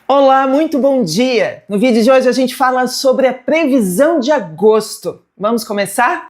Olá, muito bom dia! No vídeo de hoje a gente fala sobre a previsão de agosto. Vamos começar?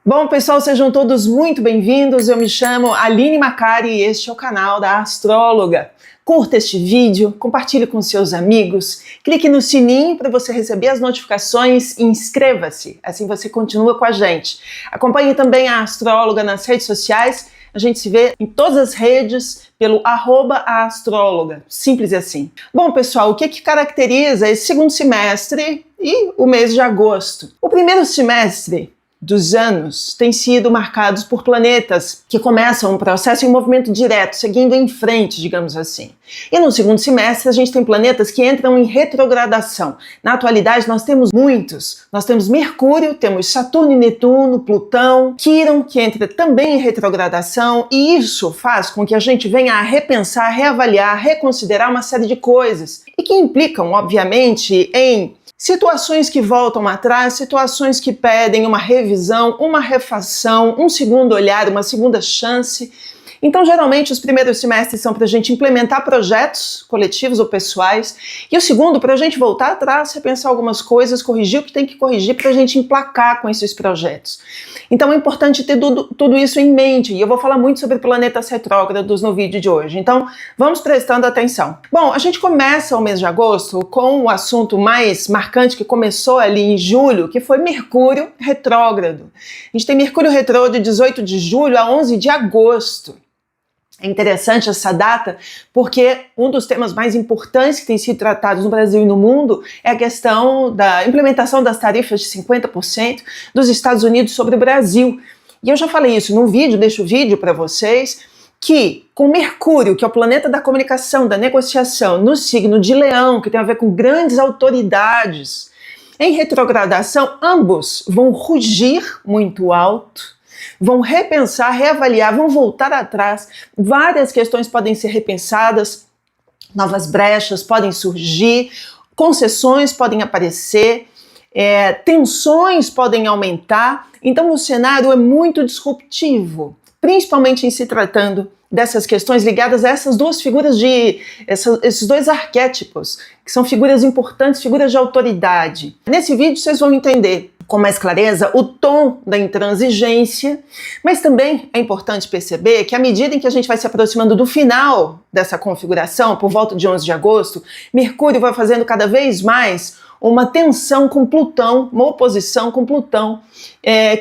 Bom, pessoal, sejam todos muito bem-vindos. Eu me chamo Aline Macari e este é o canal da Astróloga. Curta este vídeo, compartilhe com seus amigos, clique no sininho para você receber as notificações e inscreva-se, assim você continua com a gente. Acompanhe também a Astróloga nas redes sociais, a gente se vê em todas as redes pelo @astróloga, simples assim. Bom, pessoal, o que caracteriza esse segundo semestre e o mês de agosto? O primeiro semestre dos anos têm sido marcados por planetas que começam um processo em movimento direto, seguindo em frente, digamos assim. E no segundo semestre a gente tem planetas que entram em retrogradação. Na atualidade nós temos muitos. Nós temos Mercúrio, temos Saturno e Netuno, Plutão, Quirón, que entra também em retrogradação, e isso faz com que a gente venha a repensar, reavaliar, reconsiderar uma série de coisas, e que implicam, obviamente, em situações que voltam atrás, situações que pedem uma revisão, uma refação, um segundo olhar, uma segunda chance. Então, geralmente, os primeiros semestres são para a gente implementar projetos coletivos ou pessoais, e o segundo para a gente voltar atrás, repensar algumas coisas, corrigir o que tem que corrigir para a gente emplacar com esses projetos. Então, é importante ter tudo isso em mente, e eu vou falar muito sobre planetas retrógrados no vídeo de hoje. Então, vamos prestando atenção. Bom, a gente começa o mês de agosto com o assunto mais marcante que começou ali em julho, que foi Mercúrio retrógrado. A gente tem Mercúrio retrógrado de 18 de julho a 11 de agosto. É interessante essa data porque um dos temas mais importantes que tem sido tratados no Brasil e no mundo é a questão da implementação das tarifas de 50% dos Estados Unidos sobre o Brasil. E eu já falei isso num vídeo, deixo o vídeo para vocês, que com Mercúrio, que é o planeta da comunicação, da negociação, no signo de Leão, que tem a ver com grandes autoridades, em retrogradação, ambos vão rugir muito alto, vão repensar, reavaliar, vão voltar atrás. Várias questões podem ser repensadas, novas brechas podem surgir, concessões podem aparecer, tensões podem aumentar. Então o cenário é muito disruptivo, principalmente em se tratando dessas questões ligadas a essas duas figuras esses dois arquétipos, que são figuras importantes, figuras de autoridade. Nesse vídeo vocês vão entender com mais clareza o tom da intransigência, mas também é importante perceber que à medida em que a gente vai se aproximando do final dessa configuração, por volta de 11 de agosto, Mercúrio vai fazendo cada vez mais uma tensão com Plutão, uma oposição com Plutão,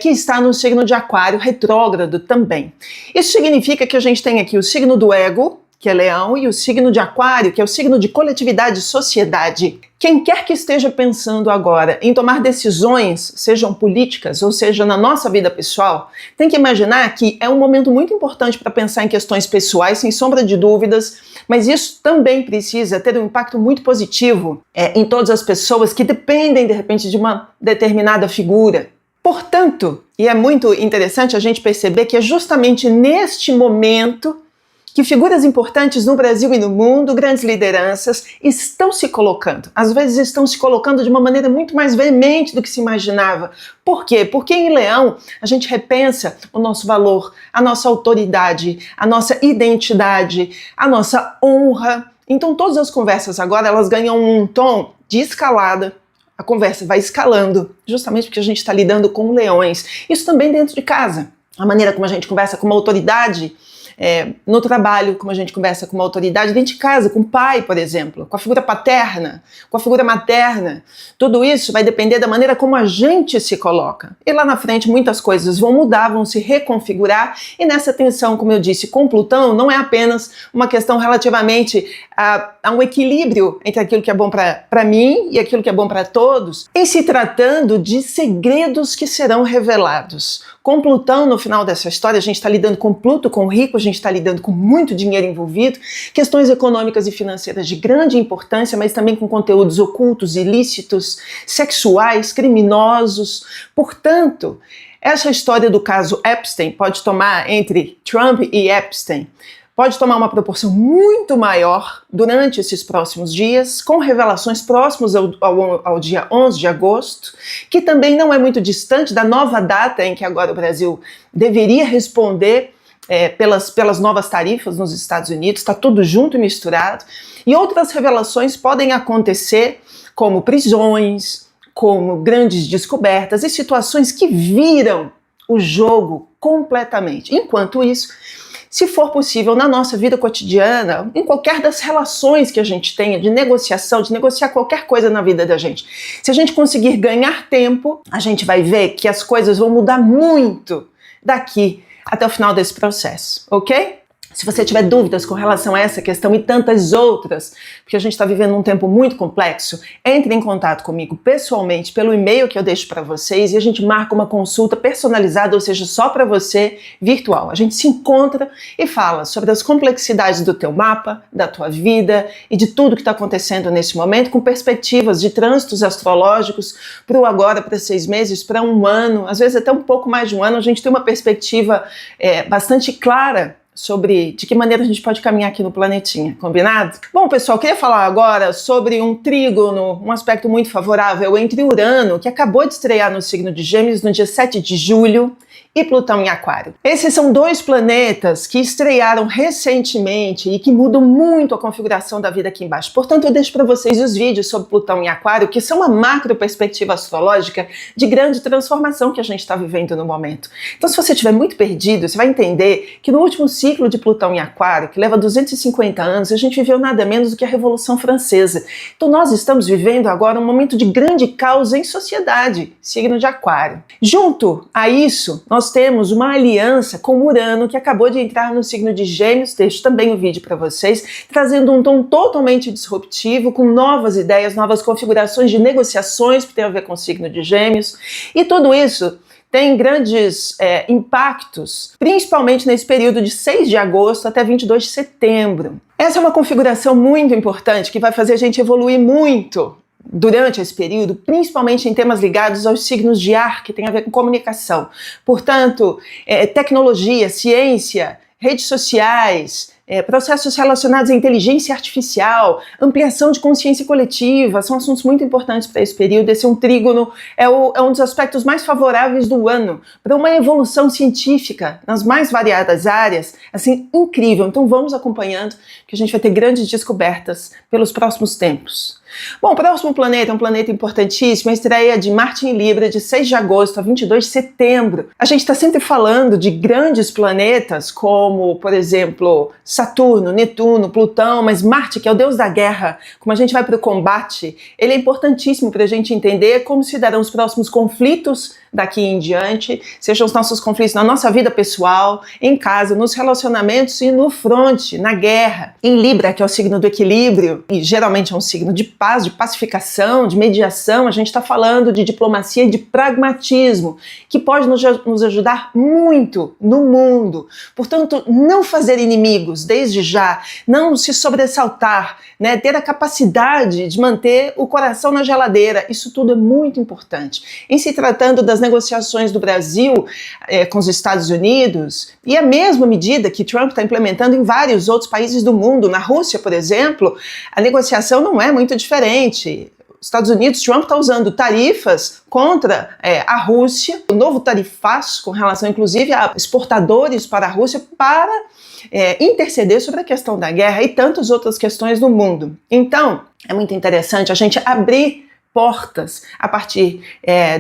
que está no signo de Aquário, retrógrado também. Isso significa que a gente tem aqui o signo do ego, que é Leão, e o signo de Aquário, que é o signo de coletividade e sociedade. Quem quer que esteja pensando agora em tomar decisões, sejam políticas ou seja na nossa vida pessoal, tem que imaginar que é um momento muito importante para pensar em questões pessoais, sem sombra de dúvidas, mas isso também precisa ter um impacto muito positivo em todas as pessoas que dependem, de repente, de uma determinada figura. Portanto, e é muito interessante a gente perceber que é justamente neste momento que figuras importantes no Brasil e no mundo, grandes lideranças, estão se colocando. Às vezes estão se colocando de uma maneira muito mais veemente do que se imaginava. Por quê? Porque em Leão a gente repensa o nosso valor, a nossa autoridade, a nossa identidade, a nossa honra. Então todas as conversas agora elas ganham um tom de escalada. A conversa vai escalando, justamente porque a gente está lidando com leões. Isso também dentro de casa. A maneira como a gente conversa com uma autoridade, no trabalho, como a gente conversa com uma autoridade, dentro de casa, com o pai, por exemplo, com a figura paterna, com a figura materna. Tudo isso vai depender da maneira como a gente se coloca. E lá na frente muitas coisas vão mudar, vão se reconfigurar, e nessa tensão, como eu disse, com Plutão, não é apenas uma questão relativamente a um equilíbrio entre aquilo que é bom para mim e aquilo que é bom para todos, em se tratando de segredos que serão revelados. Com Plutão, no final dessa história, a gente está lidando com Pluto, com o rico, a gente está lidando com muito dinheiro envolvido, questões econômicas e financeiras de grande importância, mas também com conteúdos ocultos, ilícitos, sexuais, criminosos. Portanto, essa história do caso Epstein pode tomar entre Trump e Epstein pode tomar uma proporção muito maior durante esses próximos dias, com revelações próximas ao dia 11 de agosto, que também não é muito distante da nova data em que agora o Brasil deveria responder pelas novas tarifas nos Estados Unidos, está tudo junto e misturado. E outras revelações podem acontecer, como prisões, como grandes descobertas e situações que viram o jogo completamente. Enquanto isso, se for possível, na nossa vida cotidiana, em qualquer das relações que a gente tenha de negociação, de negociar qualquer coisa na vida da gente, se a gente conseguir ganhar tempo, a gente vai ver que as coisas vão mudar muito daqui até o final desse processo, ok? Se você tiver dúvidas com relação a essa questão e tantas outras, porque a gente está vivendo um tempo muito complexo, entre em contato comigo pessoalmente pelo e-mail que eu deixo para vocês e a gente marca uma consulta personalizada, ou seja, só para você, virtual. A gente se encontra e fala sobre as complexidades do teu mapa, da tua vida e de tudo que está acontecendo nesse momento, com perspectivas de trânsitos astrológicos para o agora, para 6 meses, para um ano, às vezes até um pouco mais de um ano. A gente tem uma perspectiva bastante clara sobre de que maneira a gente pode caminhar aqui no planetinha, combinado? Bom, pessoal, queria falar agora sobre um trígono, um aspecto muito favorável entre Urano, que acabou de estrear no signo de Gêmeos no dia 7 de julho, e Plutão em Aquário. Esses são 2 planetas que estrearam recentemente e que mudam muito a configuração da vida aqui embaixo. Portanto, eu deixo para vocês os vídeos sobre Plutão em Aquário, que são uma macro perspectiva astrológica de grande transformação que a gente está vivendo no momento. Então, se você estiver muito perdido, você vai entender que no último ciclo de Plutão em Aquário, que leva 250 anos, a gente viveu nada menos do que a Revolução Francesa. Então, nós estamos vivendo agora um momento de grande caos em sociedade, signo de Aquário. Junto a isso, nós temos uma aliança com Urano, que acabou de entrar no signo de Gêmeos, deixo também o vídeo para vocês, trazendo um tom totalmente disruptivo, com novas ideias, novas configurações de negociações que tem a ver com o signo de Gêmeos, e tudo isso tem grandes impactos, principalmente nesse período de 6 de agosto até 22 de setembro. Essa é uma configuração muito importante, que vai fazer a gente evoluir muito durante esse período, principalmente em temas ligados aos signos de ar, que tem a ver com comunicação. Portanto, tecnologia, ciência, redes sociais, processos relacionados à inteligência artificial, ampliação de consciência coletiva, são assuntos muito importantes para esse período. Esse é um trígono, é um dos aspectos mais favoráveis do ano para uma evolução científica nas mais variadas áreas, assim, incrível. Então vamos acompanhando, que a gente vai ter grandes descobertas pelos próximos tempos. Bom, o próximo planeta é um planeta importantíssimo, a estreia de Marte em Libra de 6 de agosto a 22 de setembro. A gente está sempre falando de grandes planetas como, por exemplo, Saturno, Netuno, Plutão, mas Marte, que é o deus da guerra, como a gente vai para o combate, ele é importantíssimo para a gente entender como se darão os próximos conflitos daqui em diante, sejam os nossos conflitos na nossa vida pessoal, em casa, nos relacionamentos e no fronte, na guerra. Em Libra, que é o signo do equilíbrio, e geralmente é um signo de paz, de pacificação, de mediação, a gente está falando de diplomacia e de pragmatismo, que pode nos ajudar muito no mundo. Portanto, não fazer inimigos desde já, não se sobressaltar, né, ter a capacidade de manter o coração na geladeira, isso tudo é muito importante. Em se tratando das negociações do Brasil com os Estados Unidos, e a mesma medida que Trump está implementando em vários outros países do mundo, na Rússia, por exemplo, a negociação não é muito diferente. Os Estados Unidos, Trump está usando tarifas contra a Rússia, o novo tarifaço com relação, inclusive, a exportadores para a Rússia, para interceder sobre a questão da guerra e tantas outras questões no mundo. Então, é muito interessante a gente abrir portas a partir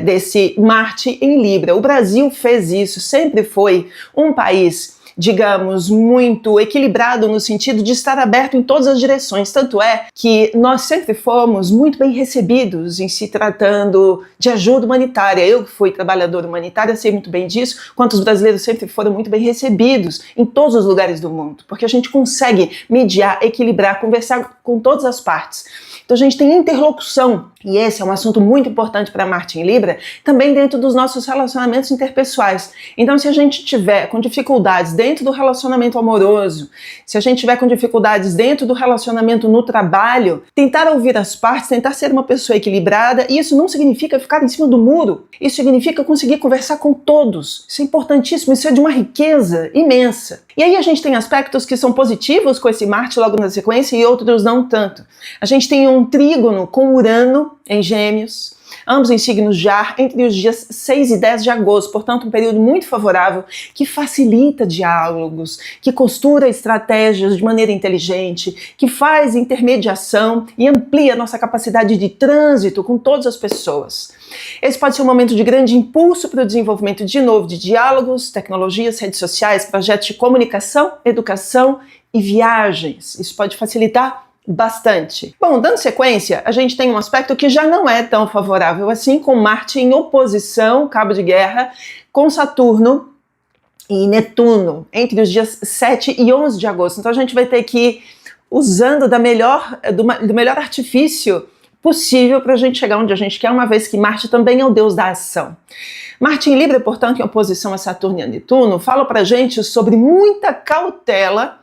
desse Marte em Libra. O Brasil fez isso, sempre foi um país, digamos, muito equilibrado no sentido de estar aberto em todas as direções. Tanto é que nós sempre fomos muito bem recebidos em se tratando de ajuda humanitária. Eu que fui trabalhadora humanitária sei muito bem disso, quanto os brasileiros sempre foram muito bem recebidos em todos os lugares do mundo, porque a gente consegue mediar, equilibrar, conversar com todas as partes. Então a gente tem interlocução, e esse é um assunto muito importante para Marte em Libra, também dentro dos nossos relacionamentos interpessoais. Então se a gente tiver com dificuldades dentro do relacionamento amoroso, se a gente tiver com dificuldades dentro do relacionamento no trabalho, tentar ouvir as partes, tentar ser uma pessoa equilibrada, e isso não significa ficar em cima do muro, isso significa conseguir conversar com todos. Isso é importantíssimo, isso é de uma riqueza imensa. E aí a gente tem aspectos que são positivos com esse Marte logo na sequência e outros não tanto. A gente tem um trígono com Urano em Gêmeos, ambos em signos de ar, entre os dias 6 e 10 de agosto, portanto um período muito favorável que facilita diálogos, que costura estratégias de maneira inteligente, que faz intermediação e amplia nossa capacidade de trânsito com todas as pessoas. Esse pode ser um momento de grande impulso para o desenvolvimento de novo de diálogos, tecnologias, redes sociais, projetos de comunicação, educação e viagens. Isso pode facilitar bastante. Bom, dando sequência, a gente tem um aspecto que já não é tão favorável assim, com Marte em oposição, cabo de guerra, com Saturno e Netuno, entre os dias 7 e 11 de agosto. Então a gente vai ter que ir usando do melhor artifício possível para a gente chegar onde a gente quer, uma vez que Marte também é o deus da ação. Marte em Libra, portanto, em oposição a Saturno e a Netuno, fala para a gente sobre muita cautela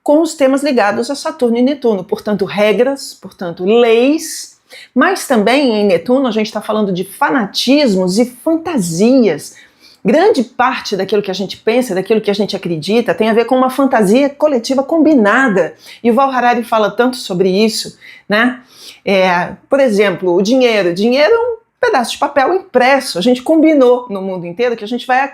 com os temas ligados a Saturno e Netuno, portanto regras, portanto leis, mas também em Netuno a gente está falando de fanatismos e fantasias. Grande parte daquilo que a gente pensa, daquilo que a gente acredita, tem a ver com uma fantasia coletiva combinada. E o Val Harari fala tanto sobre isso, né? Por exemplo, o dinheiro. Dinheiro é um pedaço de papel impresso. A gente combinou no mundo inteiro que a gente vai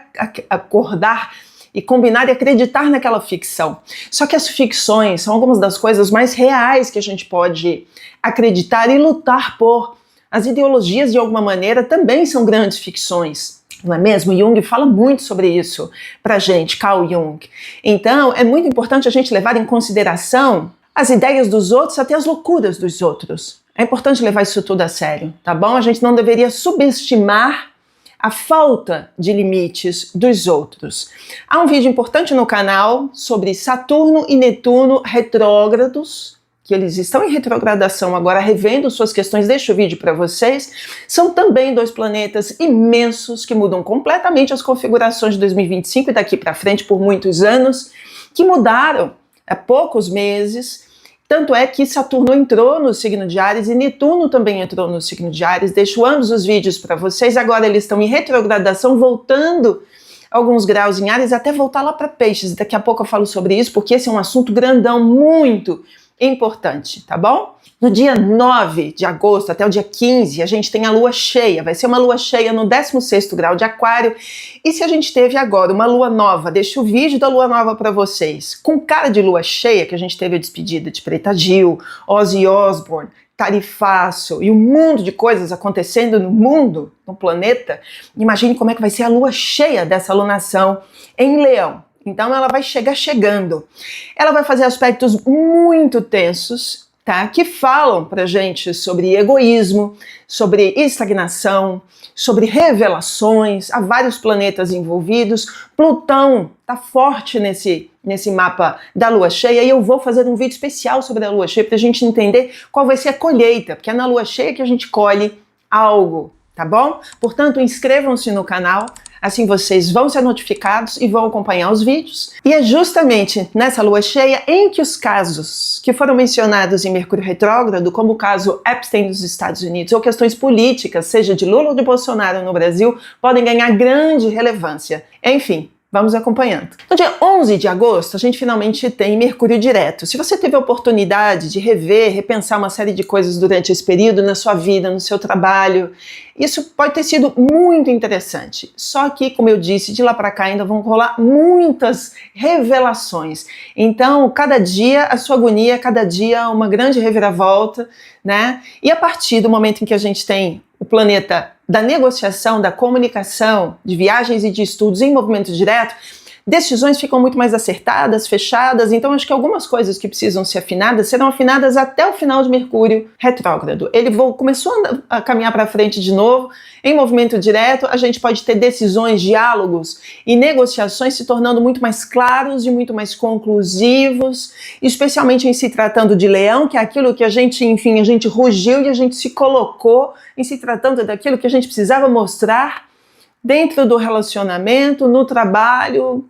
acordar e combinar e acreditar naquela ficção. Só que as ficções são algumas das coisas mais reais que a gente pode acreditar e lutar por. As ideologias, de alguma maneira, também são grandes ficções. Não é mesmo? Jung fala muito sobre isso pra gente, Carl Jung. Então, é muito importante a gente levar em consideração as ideias dos outros, até as loucuras dos outros. É importante levar isso tudo a sério, tá bom? A gente não deveria subestimar a falta de limites dos outros. Há um vídeo importante no canal sobre Saturno e Netuno retrógrados, que eles estão em retrogradação agora, revendo suas questões. Deixo o vídeo para vocês. São também dois planetas imensos que mudam completamente as configurações de 2025 e daqui para frente por muitos anos, que mudaram há poucos meses. Tanto é que Saturno entrou no signo de Áries e Netuno também entrou no signo de Áries. Deixo ambos os vídeos para vocês. Agora eles estão em retrogradação, voltando alguns graus em Áries, até voltar lá para Peixes. Daqui a pouco eu falo sobre isso, porque esse é um assunto grandão, muito importante, tá bom? No dia 9 de agosto até o dia 15, a gente tem a lua cheia. Vai ser uma lua cheia no 16º grau de Aquário. E se a gente teve agora uma lua nova, deixo o vídeo da lua nova para vocês, com cara de lua cheia, que a gente teve a despedida de Preta Gil, Ozzy Osbourne, Tarifaço e um mundo de coisas acontecendo no mundo, no planeta, imagine como é que vai ser a lua cheia dessa lunação em Leão. Então ela vai chegando. Ela vai fazer aspectos muito tensos, tá? Que falam pra gente sobre egoísmo, sobre estagnação, sobre revelações. Há vários planetas envolvidos. Plutão tá forte nesse mapa da lua cheia e eu vou fazer um vídeo especial sobre a lua cheia pra gente entender qual vai ser a colheita, porque é na lua cheia que a gente colhe algo, tá bom? Portanto, inscrevam-se no canal. Assim vocês vão ser notificados e vão acompanhar os vídeos. E é justamente nessa lua cheia em que os casos que foram mencionados em Mercúrio retrógrado, como o caso Epstein nos Estados Unidos, ou questões políticas, seja de Lula ou de Bolsonaro no Brasil, podem ganhar grande relevância. Enfim, vamos acompanhando. No dia 11 de agosto, a gente finalmente tem Mercúrio direto. Se você teve a oportunidade de rever, repensar uma série de coisas durante esse período, na sua vida, no seu trabalho, isso pode ter sido muito interessante. Só que, como eu disse, de lá para cá ainda vão rolar muitas revelações. Então, cada dia a sua agonia, cada dia uma grande reviravolta, né? E a partir do momento em que a gente tem o planeta da negociação, da comunicação, de viagens e de estudos em movimento direto, decisões ficam muito mais acertadas, fechadas, então acho que algumas coisas que precisam ser afinadas serão afinadas até o final de Mercúrio retrógrado. Ele começou a caminhar para frente de novo, em movimento direto, a gente pode ter decisões, diálogos e negociações se tornando muito mais claros e muito mais conclusivos, especialmente em se tratando de Leão, que é aquilo que a gente rugiu e a gente se colocou em se tratando daquilo que a gente precisava mostrar dentro do relacionamento, no trabalho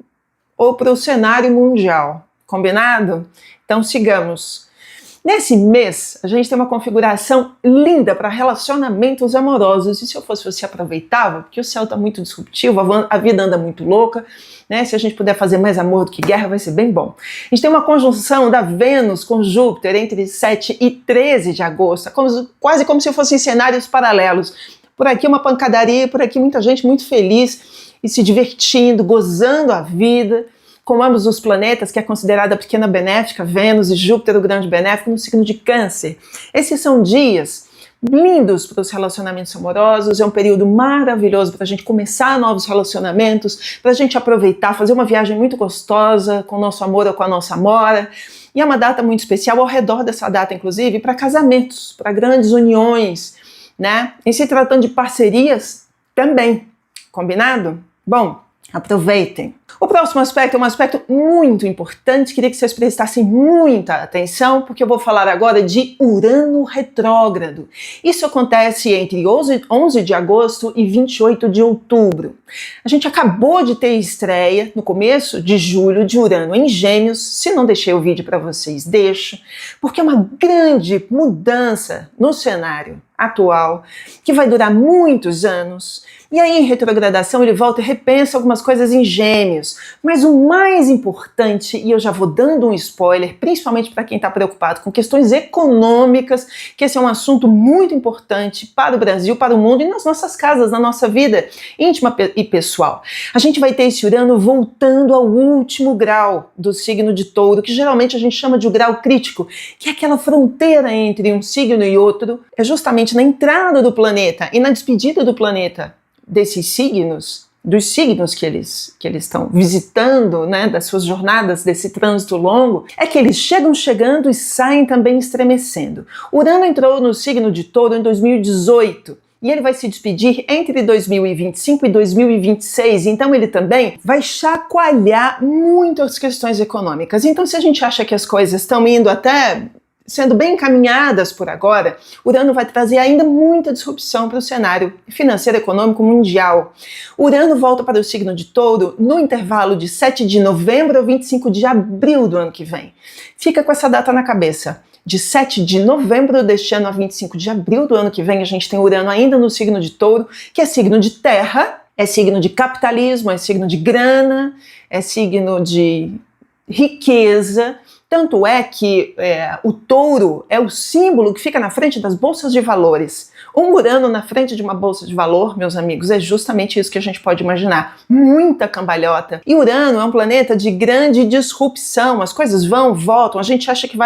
ou para o cenário mundial. Combinado? Então sigamos. Nesse mês, a gente tem uma configuração linda para relacionamentos amorosos. E se eu fosse você, aproveitava, porque o céu está muito disruptivo, a vida anda muito louca, né? Se a gente puder fazer mais amor do que guerra, vai ser bem bom. A gente tem uma conjunção da Vênus com Júpiter entre 7 e 13 de agosto, quase como se fossem cenários paralelos. Por aqui uma pancadaria, por aqui muita gente muito feliz e se divertindo, gozando a vida, com ambos os planetas, que é considerada a pequena benéfica, Vênus e Júpiter, o grande benéfico, no signo de Câncer. Esses são dias lindos para os relacionamentos amorosos, é um período maravilhoso para a gente começar novos relacionamentos, para a gente aproveitar, fazer uma viagem muito gostosa com o nosso amor ou com a nossa amora. E é uma data muito especial, ao redor dessa data, inclusive, para casamentos, para grandes uniões, né? E se tratando de parcerias, também. Combinado? Bom, aproveitem. O próximo aspecto é um aspecto muito importante, queria que vocês prestassem muita atenção, porque eu vou falar agora de Urano retrógrado. Isso acontece entre 11 de agosto e 28 de outubro. A gente acabou de ter estreia no começo de julho de Urano em Gêmeos. Se não deixei o vídeo para vocês, deixo, porque é uma grande mudança no cenário atual, que vai durar muitos anos. E aí, em retrogradação, ele volta e repensa algumas coisas em Gêmeos. Mas o mais importante, e eu já vou dando um spoiler, principalmente para quem está preocupado com questões econômicas, que esse é um assunto muito importante para o Brasil, para o mundo e nas nossas casas, na nossa vida íntima e pessoal. A gente vai ter esse Urano voltando ao último grau do signo de Touro, que geralmente a gente chama de o grau crítico, que é aquela fronteira entre um signo e outro, é justamente na entrada do planeta e na despedida do planeta desses signos, dos signos que eles estão visitando, né, das suas jornadas, desse trânsito longo, é que eles chegam chegando e saem também estremecendo. Urano entrou no signo de Touro em 2018, e ele vai se despedir entre 2025 e 2026, então ele também vai chacoalhar muitas questões econômicas. Então, se a gente acha que as coisas estão indo até sendo bem encaminhadas por agora, Urano vai trazer ainda muita disrupção para o cenário financeiro e econômico mundial. Urano volta para o signo de Touro no intervalo de 7 de novembro a 25 de abril do ano que vem. Fica com essa data na cabeça. De 7 de novembro deste ano a 25 de abril do ano que vem, a gente tem Urano ainda no signo de Touro, que é signo de terra, é signo de capitalismo, é signo de grana, é signo de riqueza. Tanto é que o touro é o símbolo que fica na frente das bolsas de valores. Um Urano na frente de uma bolsa de valor, meus amigos, é justamente isso que a gente pode imaginar. Muita cambalhota. E Urano é um planeta de grande disrupção. As coisas vão, voltam. A gente acha que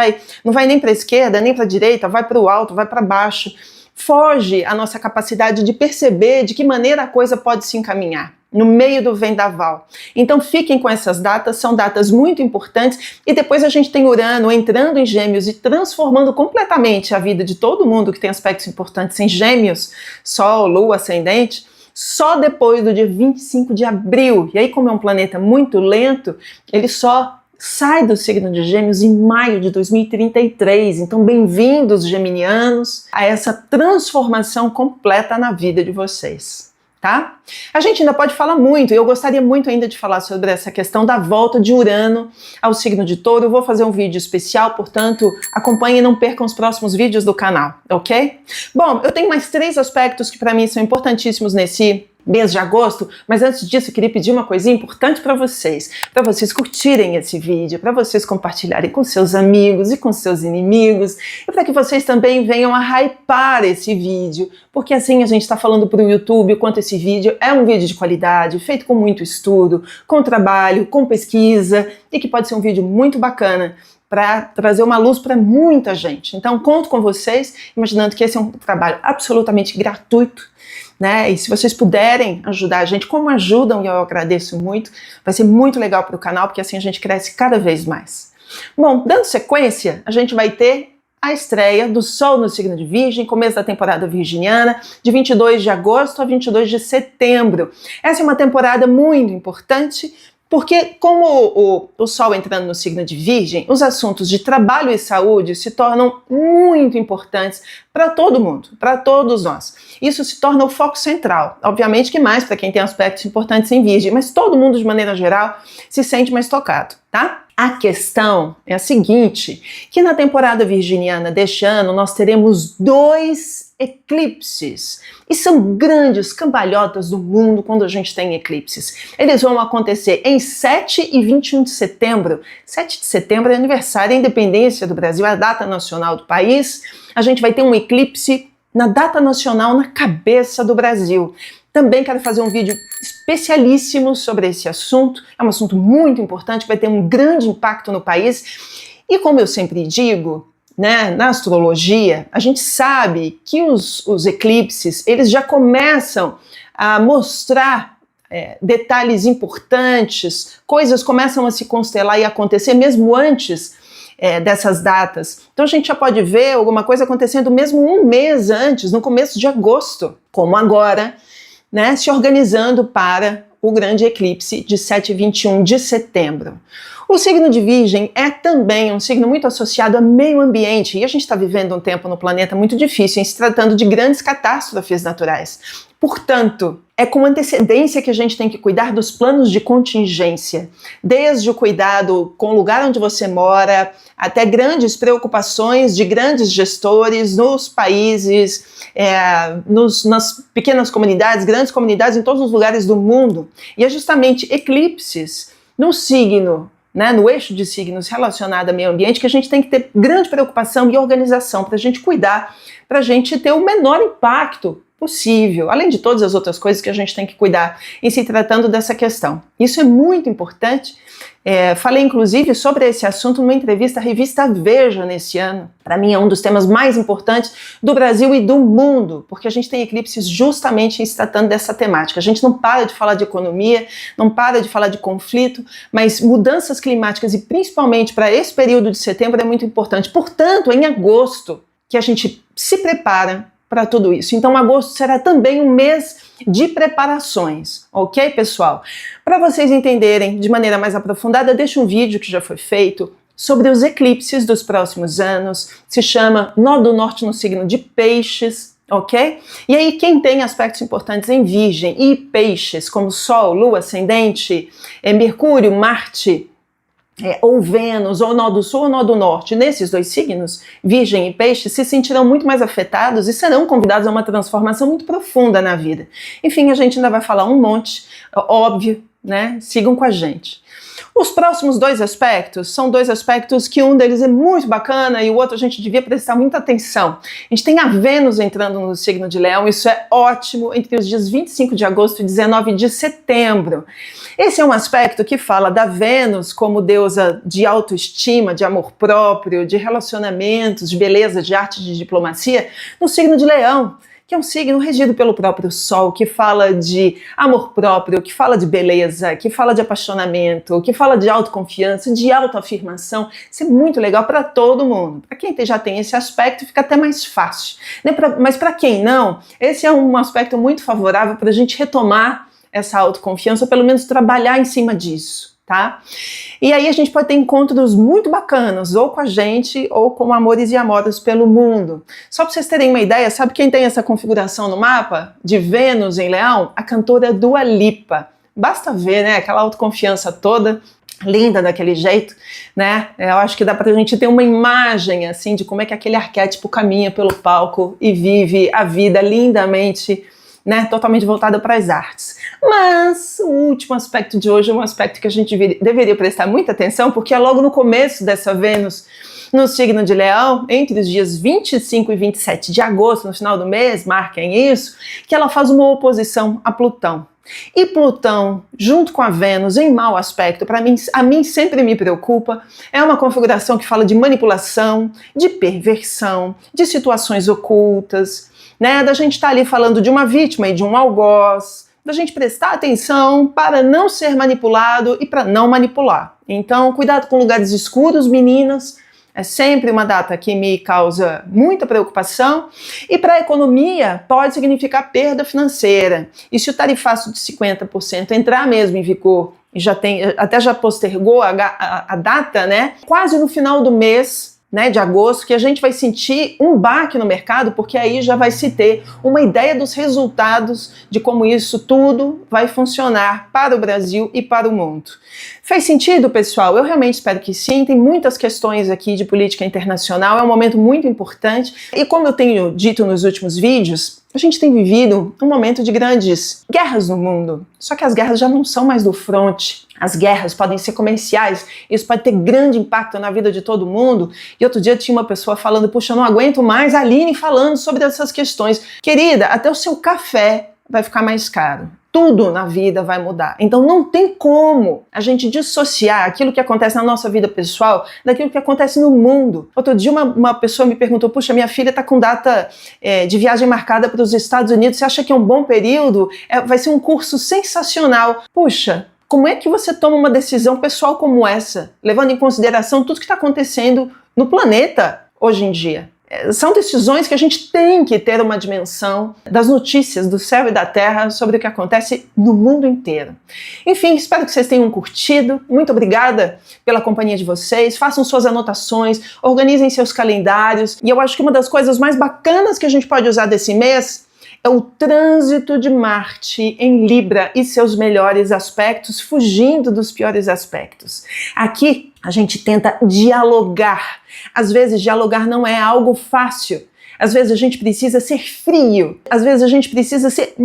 não vai nem para a esquerda, nem para a direita, vai para o alto, vai para baixo. Foge a nossa capacidade de perceber de que maneira a coisa pode se encaminhar no meio do vendaval. Então fiquem com essas datas, são datas muito importantes, e depois a gente tem Urano entrando em Gêmeos e transformando completamente a vida de todo mundo que tem aspectos importantes em Gêmeos, Sol, Lua, Ascendente, só depois do dia 25 de abril. E aí, como é um planeta muito lento, ele só sai do signo de Gêmeos em maio de 2033. Então, bem-vindos, geminianos, a essa transformação completa na vida de vocês. Tá? A gente ainda pode falar muito, e eu gostaria muito ainda de falar sobre essa questão da volta de Urano ao signo de Touro. Eu vou fazer um vídeo especial, portanto, acompanhem e não percam os próximos vídeos do canal, ok? Bom, eu tenho mais 3 aspectos que para mim são importantíssimos nesse mês de agosto, mas antes disso eu queria pedir uma coisinha importante para vocês curtirem esse vídeo, para vocês compartilharem com seus amigos e com seus inimigos, e para que vocês também venham a hypar esse vídeo, porque assim a gente está falando para o YouTube o quanto esse vídeo é um vídeo de qualidade, feito com muito estudo, com trabalho, com pesquisa, e que pode ser um vídeo muito bacana para trazer uma luz para muita gente. Então, conto com vocês, imaginando que esse é um trabalho absolutamente gratuito, né? E se vocês puderem ajudar a gente, como ajudam, e eu agradeço muito, vai ser muito legal para o canal, porque assim a gente cresce cada vez mais. Bom, dando sequência, a gente vai ter a estreia do Sol no signo de Virgem, começo da temporada virginiana, de 22 de agosto a 22 de setembro. Essa é uma temporada muito importante Porque como o Sol entrando no signo de Virgem, os assuntos de trabalho e saúde se tornam muito importantes para todo mundo, para todos nós. Isso se torna o foco central. Obviamente que mais para quem tem aspectos importantes em Virgem, mas todo mundo, de maneira geral, se sente mais tocado, tá? A questão é a seguinte, que na temporada virginiana deste ano nós teremos 2 eclipses. E são grandes cambalhotas do mundo quando a gente tem eclipses. Eles vão acontecer em 7 e 21 de setembro. 7 de setembro é aniversário da independência do Brasil, é a data nacional do país. A gente vai ter um eclipse na data nacional na cabeça do Brasil. Também quero fazer um vídeo especialíssimo sobre esse assunto. É um assunto muito importante, que vai ter um grande impacto no país. E como eu sempre digo, né, na astrologia, a gente sabe que os eclipses, eles já começam a mostrar detalhes importantes, coisas começam a se constelar e acontecer mesmo antes dessas datas. Então a gente já pode ver alguma coisa acontecendo mesmo um mês antes, no começo de agosto, como agora, né, se organizando para o grande eclipse de 7 e 21 de setembro. O signo de Virgem é também um signo muito associado ao meio ambiente, e a gente está vivendo um tempo no planeta muito difícil, em se tratando de grandes catástrofes naturais. Portanto, é com antecedência que a gente tem que cuidar dos planos de contingência, desde o cuidado com o lugar onde você mora, até grandes preocupações de grandes gestores nos países, nas pequenas comunidades, grandes comunidades em todos os lugares do mundo. E é justamente eclipses no signo, né, no eixo de signos relacionado ao meio ambiente, que a gente tem que ter grande preocupação e organização para a gente cuidar, para a gente ter o menor impacto possível, além de todas as outras coisas que a gente tem que cuidar em se tratando dessa questão. Isso é muito importante. Falei inclusive sobre esse assunto numa entrevista à revista Veja nesse ano. Para mim é um dos temas mais importantes do Brasil e do mundo, porque a gente tem eclipses justamente em se tratando dessa temática. A gente não para de falar de economia, não para de falar de conflito, mas mudanças climáticas e principalmente para esse período de setembro é muito importante. Portanto, em agosto que a gente se prepara para tudo isso. Então, agosto será também um mês de preparações, ok, pessoal? Para vocês entenderem de maneira mais aprofundada, deixa um vídeo que já foi feito sobre os eclipses dos próximos anos, se chama Nó do Norte no signo de Peixes, ok? E aí, quem tem aspectos importantes em Virgem e Peixes, como Sol, Lua, Ascendente, Mercúrio, Marte, ou Vênus, ou Nó do Sul ou Nó do Norte, nesses 2 signos, Virgem e Peixe, se sentirão muito mais afetados e serão convidados a uma transformação muito profunda na vida. Enfim, a gente ainda vai falar um monte, óbvio, né? Sigam com a gente. Os próximos 2 aspectos são 2 aspectos que um deles é muito bacana e o outro a gente devia prestar muita atenção. A gente tem a Vênus entrando no signo de Leão, isso é ótimo, entre os dias 25 de agosto e 19 de setembro. Esse é um aspecto que fala da Vênus como deusa de autoestima, de amor próprio, de relacionamentos, de beleza, de arte, de diplomacia, no signo de Leão, que é um signo regido pelo próprio Sol, que fala de amor próprio, que fala de beleza, que fala de apaixonamento, que fala de autoconfiança, de autoafirmação. Isso é muito legal para todo mundo. Para quem já tem esse aspecto, fica até mais fácil, né? Mas para quem não, esse é um aspecto muito favorável para a gente retomar essa autoconfiança, ou pelo menos trabalhar em cima disso, tá? E aí a gente pode ter encontros muito bacanas, ou com a gente, ou com amores e amoras pelo mundo. Só para vocês terem uma ideia, sabe quem tem essa configuração no mapa de Vênus em Leão? A cantora Dua Lipa. Basta ver, né, aquela autoconfiança toda, linda daquele jeito, né? Eu acho que dá pra gente ter uma imagem, assim, de como é que aquele arquétipo caminha pelo palco e vive a vida lindamente, né, totalmente voltada para as artes. Mas o último aspecto de hoje é um aspecto que a gente deveria prestar muita atenção, porque é logo no começo dessa Vênus no signo de Leão, entre os dias 25 e 27 de agosto, no final do mês, marquem isso, que ela faz uma oposição a Plutão. E Plutão, junto com a Vênus, em mau aspecto, a mim sempre me preocupa, é uma configuração que fala de manipulação, de perversão, de situações ocultas, né, da gente estar ali falando de uma vítima e de um algoz, da gente prestar atenção para não ser manipulado e para não manipular. Então, cuidado com lugares escuros, meninas, é sempre uma data que me causa muita preocupação, e para a economia pode significar perda financeira. E se o tarifaço de 50% entrar mesmo em vigor e até já postergou a data, né? Quase no final do mês, né, de agosto, que a gente vai sentir um baque no mercado, porque aí já vai se ter uma ideia dos resultados de como isso tudo vai funcionar para o Brasil e para o mundo. Fez sentido, pessoal? Eu realmente espero que sim. Tem muitas questões aqui de política internacional, é um momento muito importante. E como eu tenho dito nos últimos vídeos, a gente tem vivido um momento de grandes guerras no mundo. Só que as guerras já não são mais do fronte. As guerras podem ser comerciais, isso pode ter grande impacto na vida de todo mundo. E outro dia tinha uma pessoa falando, puxa, eu não aguento mais a Aline falando sobre essas questões. Querida, até o seu café vai ficar mais caro. Tudo na vida vai mudar. Então não tem como a gente dissociar aquilo que acontece na nossa vida pessoal daquilo que acontece no mundo. Outro dia uma pessoa me perguntou, puxa, minha filha está com data de viagem marcada para os Estados Unidos, você acha que é um bom período? Vai ser um curso sensacional. Puxa, como é que você toma uma decisão pessoal como essa, levando em consideração tudo que está acontecendo no planeta hoje em dia? São decisões que a gente tem que ter uma dimensão das notícias do céu e da terra sobre o que acontece no mundo inteiro. Enfim, espero que vocês tenham curtido. Muito obrigada pela companhia de vocês. Façam suas anotações, organizem seus calendários. E eu acho que uma das coisas mais bacanas que a gente pode usar desse mês é o trânsito de Marte em Libra e seus melhores aspectos, fugindo dos piores aspectos. Aqui a gente tenta dialogar. Às vezes dialogar não é algo fácil. Às vezes a gente precisa ser frio, às vezes a gente precisa ser...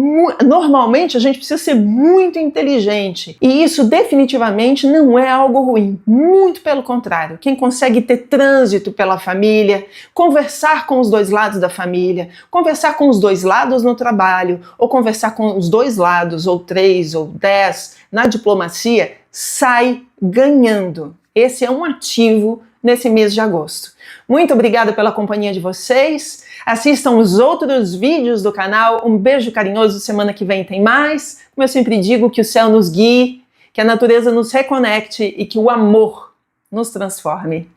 Normalmente a gente precisa ser muito inteligente. E isso definitivamente não é algo ruim. Muito pelo contrário. Quem consegue ter trânsito pela família, conversar com os dois lados da família, conversar com os dois lados no trabalho, ou conversar com os dois lados, ou 3, ou 10, na diplomacia, sai ganhando. Esse é um ativo nesse mês de agosto. Muito obrigada pela companhia de vocês. Assistam os outros vídeos do canal. Um beijo carinhoso. Semana que vem tem mais. Como eu sempre digo, que o céu nos guie, que a natureza nos reconecte e que o amor nos transforme.